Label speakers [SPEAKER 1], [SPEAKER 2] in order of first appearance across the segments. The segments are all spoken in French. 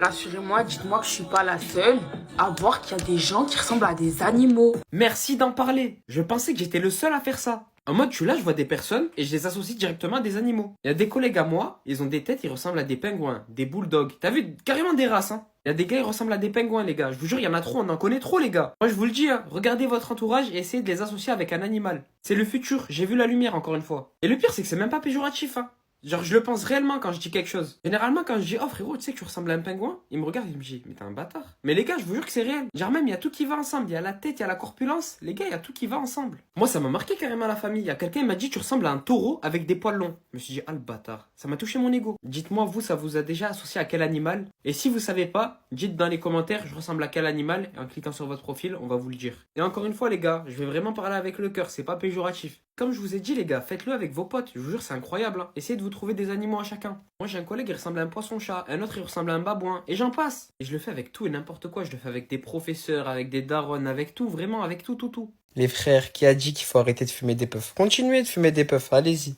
[SPEAKER 1] Rassurez-moi, dites-moi que je suis pas la seule à voir qu'il y a des gens qui ressemblent à des animaux.
[SPEAKER 2] Merci d'en parler. Je pensais que j'étais le seul à faire ça. En mode, je suis là, je vois des personnes et je les associe directement à des animaux. Il y a des collègues à moi, ils ont des têtes, ils ressemblent à des pingouins, des bulldogs. T'as vu, carrément des races, hein. Il y a des gars, ils ressemblent à des pingouins, les gars. Je vous jure, il y en a trop, on en connaît trop, les gars. Moi, je vous le dis, hein, regardez votre entourage et essayez de les associer avec un animal. C'est le futur, j'ai vu la lumière, encore une fois. Et le pire, c'est que c'est même pas péjoratif, hein. Genre, je le pense réellement quand je dis quelque chose. Généralement, quand je dis, oh frérot, tu sais que tu ressembles à un pingouin, il me regarde et il me dit, mais t'es un bâtard. Mais les gars, je vous jure que c'est réel. Genre, même, il y a tout qui va ensemble. Il y a la tête, il y a la corpulence. Les gars, il y a tout qui va ensemble. Moi, ça m'a marqué carrément la famille. Il y a quelqu'un qui m'a dit, tu ressembles à un taureau avec des poils longs. Je me suis dit, ah le bâtard. Ça m'a touché mon ego. Dites-moi, vous, ça vous a déjà associé à quel animal? Et si vous savez pas, dites dans les commentaires, je ressemble à quel animal. Et en cliquant sur votre profil, on va vous le dire. Et encore une fois, les gars, je vais vraiment parler avec le cœur. C'est pas péjoratif. Comme je vous ai dit, les gars, faites-le avec vos potes. Je vous jure, c'est incroyable, hein. Essayez de vous trouver des animaux à chacun. Moi, j'ai un collègue, il ressemble à un poisson-chat. Un autre, il ressemble à un babouin. Et j'en passe. Et je le fais avec tout et n'importe quoi. Je le fais avec des professeurs, avec des darons, avec tout. Vraiment, avec tout, tout, tout.
[SPEAKER 3] Les frères, qui a dit qu'il faut arrêter de fumer des puffs? Continuez de fumer des puffs, allez-y.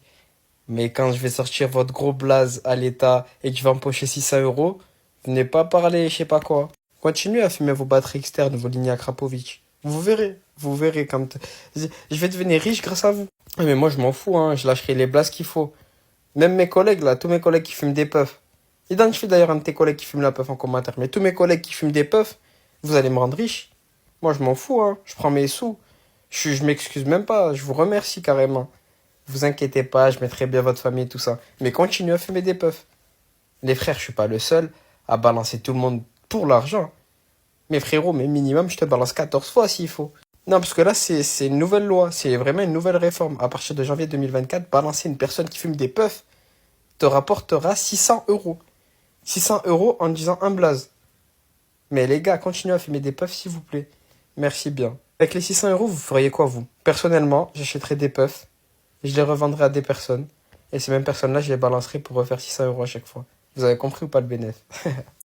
[SPEAKER 3] Mais quand je vais sortir votre gros blaze à l'état et que je vais empocher 600 euros, venez pas parler, je sais pas quoi. Continuez à fumer vos batteries externes, vos lignes à Krapovic. Vous verrez quand je vais devenir riche grâce à vous. Ah, mais moi je m'en fous, hein, je lâcherai les blazes qu'il faut. Même mes collègues là, tous mes collègues qui fument des puffs. Identifie d'ailleurs un de tes collègues qui fume la puff en commentaire. Mais tous mes collègues qui fument des puffs, vous allez me rendre riche. Moi je m'en fous, hein, je prends mes sous. Je m'excuse même pas, je vous remercie carrément. Vous inquiétez pas, je mettrai bien votre famille et tout ça. Mais continuez à fumer des puffs. Les frères, je suis pas le seul à balancer tout le monde pour l'argent. Mais frérot, mais minimum, je te balance 14 fois s'il faut. Non, parce que là, c'est une nouvelle loi. C'est vraiment une nouvelle réforme. À partir de janvier 2024, balancer une personne qui fume des puffs te rapportera 600 euros. 600 euros en disant un blaze. Mais les gars, continuez à fumer des puffs, s'il vous plaît. Merci bien. Avec les 600 euros, vous feriez quoi, vous? Personnellement, j'achèterais des puffs. Je les revendrai à des personnes. Et ces mêmes personnes-là, je les balancerai pour refaire 600 euros à chaque fois. Vous avez compris ou pas le bénéfice?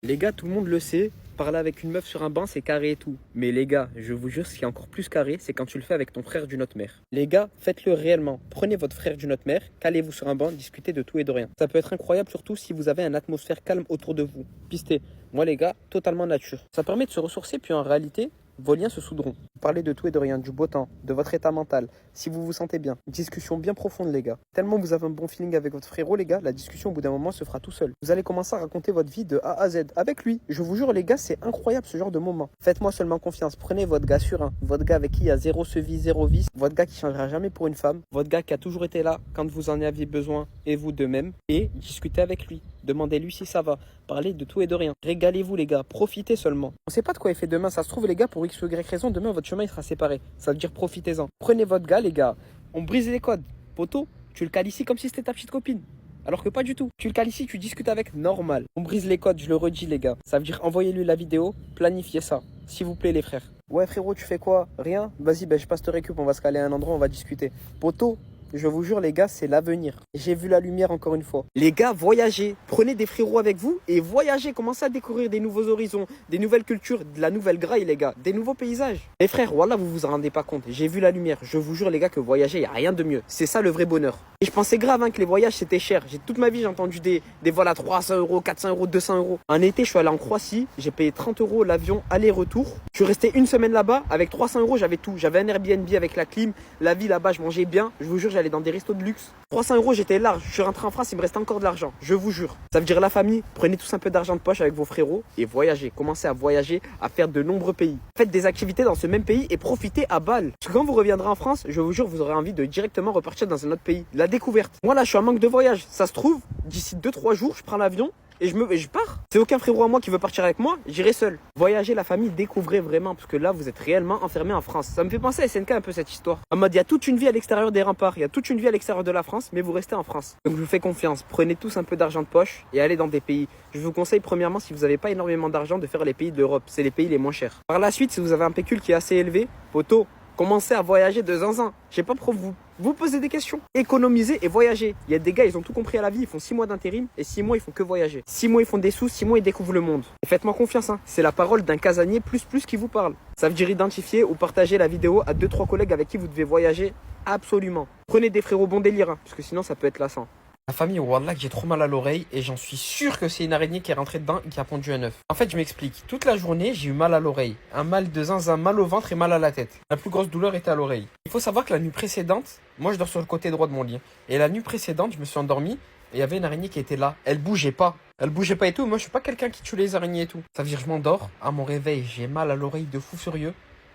[SPEAKER 2] Les gars, tout le monde le sait, parler avec une meuf sur un banc, c'est carré et tout. Mais les gars, je vous jure, ce qui est encore plus carré, c'est quand tu le fais avec ton frère d'une autre mère. Les gars, faites-le réellement. Prenez votre frère d'une autre mère, calez-vous sur un banc, discutez de tout et de rien. Ça peut être incroyable, surtout si vous avez une atmosphère calme autour de vous. Pistez. Moi, les gars, totalement nature. Ça permet de se ressourcer, puis en réalité, vos liens se souderont. Parlez de tout et de rien, du beau temps, de votre état mental, si vous vous sentez bien. Une discussion bien profonde, les gars. Tellement vous avez un bon feeling avec votre frérot, les gars, la discussion au bout d'un moment se fera tout seul. Vous allez commencer à raconter votre vie de A à Z avec lui. Je vous jure, les gars, c'est incroyable ce genre de moment. Faites-moi seulement confiance. Prenez votre gars serein, votre gars avec qui il y a zéro sevis, zéro vice, votre gars qui changera jamais pour une femme, votre gars qui a toujours été là quand vous en aviez besoin et vous de même, et discutez avec lui. Demandez-lui si ça va. Parlez de tout et de rien. Régalez-vous, les gars. Profitez seulement. On sait pas de quoi il fait demain. Ça se trouve, les gars, pour X ou Y raison, demain, votre chemin il sera séparé. Ça veut dire profitez-en. Prenez votre gars, les gars. On brise les codes. Poto, tu le cales ici comme si c'était ta petite copine. Alors que pas du tout. Tu le cales ici, tu discutes avec normal. On brise les codes, je le redis, les gars. Ça veut dire envoyez-lui la vidéo, planifiez ça. S'il vous plaît, les frères. Ouais, frérot, tu fais quoi? Rien? Vas-y, je passe te récup. On va se caler à un endroit, on va discuter. Poto, je vous jure, les gars, c'est l'avenir. J'ai vu la lumière encore une fois. Les gars, voyagez. Prenez des frérots avec vous et voyagez. Commencez à découvrir des nouveaux horizons, des nouvelles cultures, de la nouvelle graille, les gars. Des nouveaux paysages. Les frères, voilà, vous vous en rendez pas compte. J'ai vu la lumière. Je vous jure, les gars, que voyager, y a rien de mieux. C'est ça le vrai bonheur. Et je pensais grave que les voyages, c'était cher. Toute ma vie, j'ai entendu des vols à 300 euros, 400 euros, 200 euros. En été, je suis allé en Croatie. J'ai payé 30 euros l'avion aller-retour. Je suis resté une semaine là-bas. Avec 300 euros, j'avais tout. J'avais un Airbnb avec la clim. La vie là-bas, je mangeais bien. Je vous jure, j'allais dans des restos de luxe. 300 euros, j'étais large. Je suis rentré en France, il me reste encore de l'argent. Je vous jure. Ça veut dire la famille. Prenez tous un peu d'argent de poche avec vos frérots et voyagez. Commencez à voyager, à faire de nombreux pays. Faites des activités dans ce même pays et profitez à balle. Parce que quand vous reviendrez en France, je vous jure, vous aurez envie de directement repartir dans un autre pays. La découverte. Moi là, je suis en manque de voyage. Ça se trouve, d'ici 2-3 jours, je prends l'avion. Et je pars. C'est aucun frérot à moi qui veut partir avec moi, j'irai seul. Voyager la famille, découvrez vraiment, parce que là vous êtes réellement enfermé en France. Ça me fait penser à SNK un peu cette histoire. En mode, il y a toute une vie à l'extérieur des remparts, il y a toute une vie à l'extérieur de la France, mais vous restez en France. Donc je vous fais confiance, prenez tous un peu d'argent de poche et allez dans des pays. Je vous conseille premièrement, si vous n'avez pas énormément d'argent, de faire les pays d'Europe. C'est les pays les moins chers. Par la suite, si vous avez un pécule qui est assez élevé, poteau, commencez à voyager de zinzin. Je sais pas pourquoi vous posez des questions. Économisez et voyagez. Il y a des gars, ils ont tout compris à la vie. Ils font 6 mois d'intérim et 6 mois, ils font que voyager. 6 mois, ils font des sous. 6 mois, ils découvrent le monde. Et faites-moi confiance, hein. C'est la parole d'un casanier plus qui vous parle. Ça veut dire identifier ou partager la vidéo à 2-3 collègues avec qui vous devez voyager absolument. Prenez des frérots bon délire, hein, parce que sinon, ça peut être lassant. La famille, Wallah, que j'ai trop mal à l'oreille et j'en suis sûr que c'est une araignée qui est rentrée dedans et qui a pondu un œuf. En fait, je m'explique. Toute la journée, j'ai eu mal à l'oreille. Un mal de zinzin, mal au ventre et mal à la tête. La plus grosse douleur était à l'oreille. Il faut savoir que la nuit précédente, moi je dors sur le côté droit de mon lit. Et la nuit précédente, je me suis endormi et il y avait une araignée qui était là. Elle bougeait pas. Elle bougeait pas et tout. Moi, je suis pas quelqu'un qui tue les araignées et tout. Ça veut dire, je m'endors. À mon réveil, j'ai mal à l'oreille de fou furieux.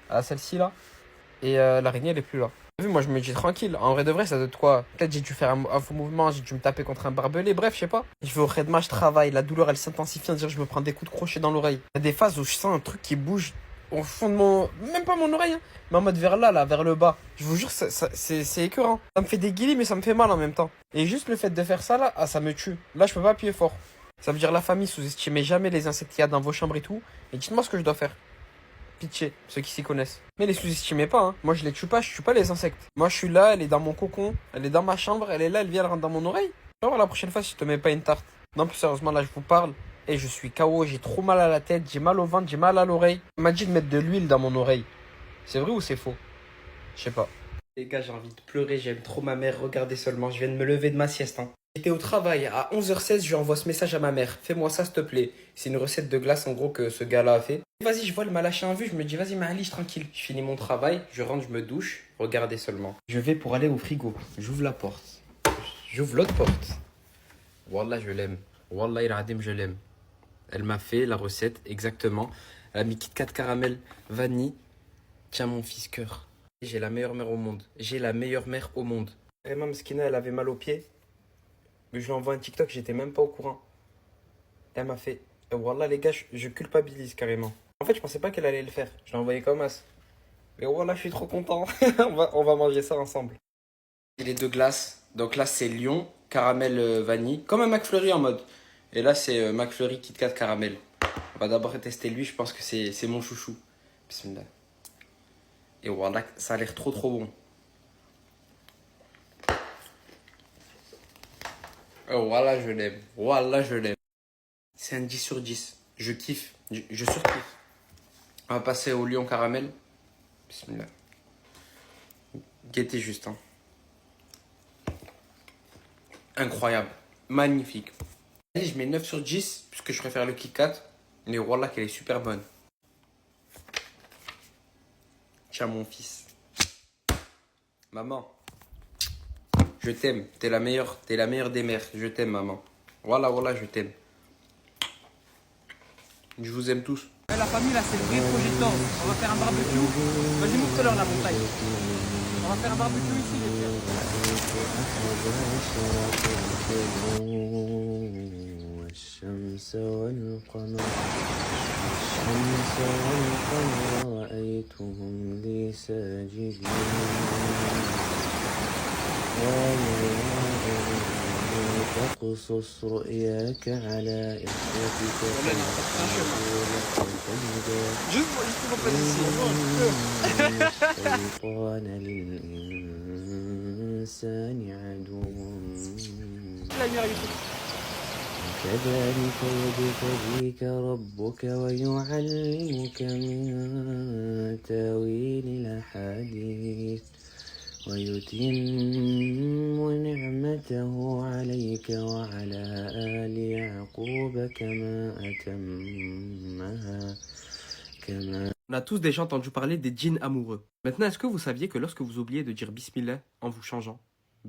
[SPEAKER 2] À celle-ci là. Et l'araignée, elle est plus là. Vu, moi je me dis tranquille, en vrai de vrai ça doit être quoi? Peut-être j'ai dû faire un faux mouvement, j'ai dû me taper contre un barbelé, bref je sais pas. Je vais au Redma, je travaille, la douleur elle s'intensifie, on dirait que je me prends des coups de crochet dans l'oreille. Il y a des phases où je sens un truc qui bouge au fond de mon... Même pas mon oreille, hein, mais en mode vers là, vers le bas. Je vous jure, c'est écœurant. Ça me fait des guilis mais ça me fait mal en même temps. Et juste le fait de faire ça là, ah, ça me tue. Là je peux pas appuyer fort. Ça veut dire la famille, sous-estimez jamais les insectes qu'il y a dans vos chambres et tout. Et dites-moi ce que je dois faire. Pitié, ceux qui s'y connaissent. Mais les sous-estimez pas, hein. Moi je les tue pas, je tue pas les insectes. Moi je suis là, elle est dans mon cocon, elle est dans ma chambre, elle est là, elle vient, elle rentre dans mon oreille. Tu vas voir la prochaine fois si je te mets pas une tarte. Non, plus sérieusement, là je vous parle et je suis KO, j'ai trop mal à la tête, j'ai mal au ventre, j'ai mal à l'oreille. On m'a dit de mettre de l'huile dans mon oreille. C'est vrai ou c'est faux? Je sais pas. Les gars, j'ai envie de pleurer, j'aime trop ma mère, regardez seulement, je viens de me lever de ma sieste, hein. J'étais au travail, à 11h16, je lui envoie ce message à ma mère. Fais-moi ça, s'il te plaît. C'est une recette de glace, en gros, que ce gars-là a fait. Vas-y, je vois, elle m'a lâché un vu. Je me dis, vas-y, Maëlys, tranquille. Je finis mon travail, je rentre, je me douche. Regardez seulement. Je vais pour aller au frigo. J'ouvre la porte. J'ouvre l'autre porte. Wallah, je l'aime. Wallah, il adim, je l'aime. Elle m'a fait la recette exactement. Elle a mis Kit Kat caramel, vanille. Tiens, mon fils cœur. J'ai la meilleure mère au monde. J'ai la meilleure mère au monde. Emma Mskina, elle avait mal aux pieds. Mais je lui envoie un TikTok, j'étais même pas au courant. Elle m'a fait. Wallah, les gars, je culpabilise carrément. En fait, je pensais pas qu'elle allait le faire. Je l'ai envoyé comme as. Mais Wallah, je suis trop content. on va manger ça ensemble. Et les deux glaces. Donc là, c'est Lion, caramel vanille. Comme un McFlurry en mode. Et là, c'est McFlurry Kit Kat caramel. On va d'abord tester lui, je pense que c'est mon chouchou. Bismillah. Et Wallah, ça a l'air trop bon. Oh, voilà, je l'aime. Voilà, je l'aime. C'est un 10 sur 10. Je kiffe. Je surkiffe. On va passer au lion caramel. Bismillah. Guettez juste. Hein. Incroyable. Magnifique. Allez, je mets 9 sur 10 puisque je préfère le Kit Kat. Mais voilà qu'elle est super bonne. Tiens, mon fils. Maman. Je t'aime. T'es la meilleure des mères. Je t'aime, maman. Voilà, je t'aime. Je vous aime tous.
[SPEAKER 4] La famille là, c'est le vrai projet de danse. On va faire un barbecue. Vas-y, montre-leur la montagne. On va faire un barbecue ici, les
[SPEAKER 5] والشمس والقمر والشمس والقمر رأيتهم لي ساجدين تقصص رؤياك على إخوتك الشيطان للإنسان عدو كذلك يجتبيك ربك ويعلمك من تاويل الأحاديث ويتم نعمته عليك وعلى آل يعقوب
[SPEAKER 2] On a tous déjà entendu parler des djinns amoureux. Maintenant, est-ce que vous saviez que lorsque vous oubliez de dire Bismillah en vous changeant,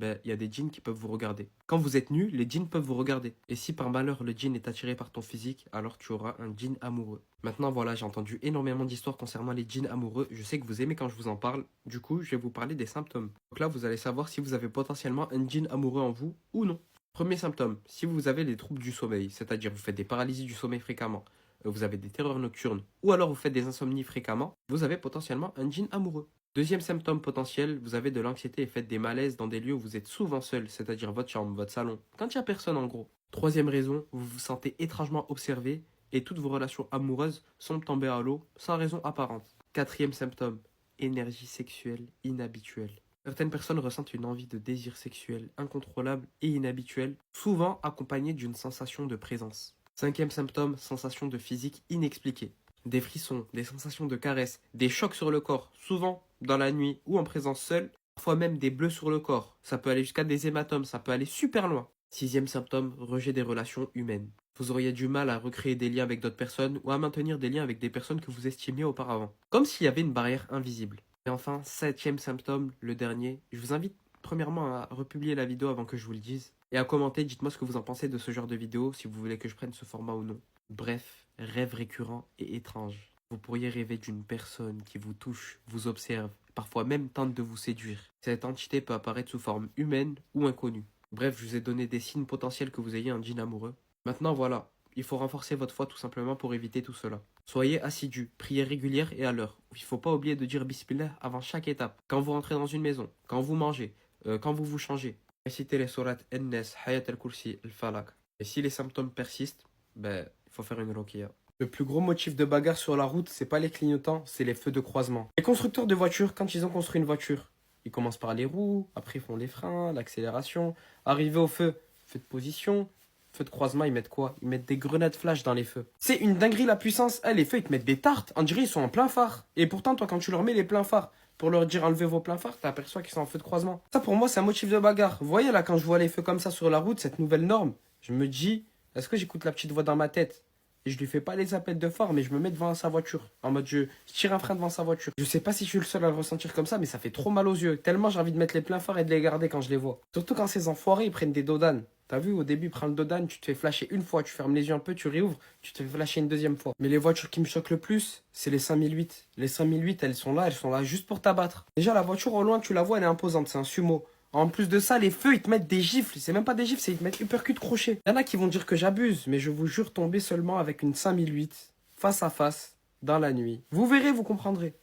[SPEAKER 2] il y a des djinns qui peuvent vous regarder. Quand vous êtes nu, les djinns peuvent vous regarder. Et si par malheur le djinn est attiré par ton physique, alors tu auras un djinn amoureux. Maintenant voilà, j'ai entendu énormément d'histoires concernant les djinns amoureux. Je sais que vous aimez quand je vous en parle. Du coup, je vais vous parler des symptômes. Donc là, vous allez savoir si vous avez potentiellement un djinn amoureux en vous ou non. Premier symptôme, si vous avez les troubles du sommeil, c'est-à-dire vous faites des paralysies du sommeil fréquemment, vous avez des terreurs nocturnes, ou alors vous faites des insomnies fréquemment, vous avez potentiellement un djinn amoureux. Deuxième symptôme potentiel, vous avez de l'anxiété et faites des malaises dans des lieux où vous êtes souvent seul, c'est-à-dire votre chambre, votre salon, quand il n'y a personne en gros. Troisième raison, vous vous sentez étrangement observé et toutes vos relations amoureuses sont tombées à l'eau sans raison apparente. Quatrième symptôme, énergie sexuelle inhabituelle. Certaines personnes ressentent une envie de désir sexuel incontrôlable et inhabituelle, souvent accompagnée d'une sensation de présence. Cinquième symptôme, sensation de physique inexpliquée. Des frissons, des sensations de caresses, des chocs sur le corps, souvent dans la nuit ou en présence seule, parfois même des bleus sur le corps. Ça peut aller jusqu'à des hématomes, ça peut aller super loin. 6e symptôme, rejet des relations humaines. Vous auriez du mal à recréer des liens avec d'autres personnes ou à maintenir des liens avec des personnes que vous estimiez auparavant. Comme s'il y avait une barrière invisible. Et enfin, 7e symptôme, le dernier. Je vous invite premièrement à republier la vidéo avant que je vous le dise. Et à commenter, dites-moi ce que vous en pensez de ce genre de vidéo, si vous voulez que je prenne ce format ou non. Bref, rêve récurrent et étrange. Vous pourriez rêver d'une personne qui vous touche, vous observe, parfois même tente de vous séduire. Cette entité peut apparaître sous forme humaine ou inconnue. Bref, je vous ai donné des signes potentiels que vous ayez un djinn amoureux. Maintenant voilà, il faut renforcer votre foi tout simplement pour éviter tout cela. Soyez assidus, priez régulière et à l'heure. Il ne faut pas oublier de dire Bismillah avant chaque étape. Quand vous rentrez dans une maison, quand vous mangez, quand vous vous changez. Récitez les sourates An-Nas, Hayat al-Kursi, al-Falaq. Et si les symptômes persistent, il faut faire une ruqya. Le plus gros motif de bagarre sur la route, c'est pas les clignotants, c'est les feux de croisement. Les constructeurs de voitures, quand ils ont construit une voiture, ils commencent par les roues, après ils font les freins, l'accélération. Arrivé au feu de position, feu de croisement, ils mettent quoi? Ils mettent des grenades flash dans les feux. C'est une dinguerie la puissance. Les feux, ils te mettent des tartes. On dirait ils sont en plein phare. Et pourtant, toi, quand tu leur mets les pleins phares, pour leur dire enlevez vos pleins phares, t'aperçois qu'ils sont en feu de croisement. Ça, pour moi, c'est un motif de bagarre. Vous voyez là, quand je vois les feux comme ça sur la route, cette nouvelle norme, je me dis, est-ce que j'écoute la petite voix dans ma tête? Et je lui fais pas les appels de phare, mais je me mets devant sa voiture. En mode, je tire un frein devant sa voiture. Je sais pas si je suis le seul à le ressentir comme ça, mais ça fait trop mal aux yeux. Tellement j'ai envie de mettre les pleins phares et de les garder quand je les vois. Surtout quand ces enfoirés, ils prennent des dodanes. T'as vu, au début, ils prennent le dodane, tu te fais flasher une fois, tu fermes les yeux un peu, tu réouvres, tu te fais flasher une deuxième fois. Mais les voitures qui me choquent le plus, c'est les 5008. Les 5008, elles sont là juste pour t'abattre. Déjà, la voiture au loin, tu la vois, elle est imposante, c'est un sumo. En plus de ça, les feux, ils te mettent des gifles. C'est même pas des gifles, c'est ils te mettent uppercut crochet. Il y en a qui vont dire que j'abuse, mais je vous jure tomber seulement avec une 5008, face à face, dans la nuit. Vous verrez, vous comprendrez.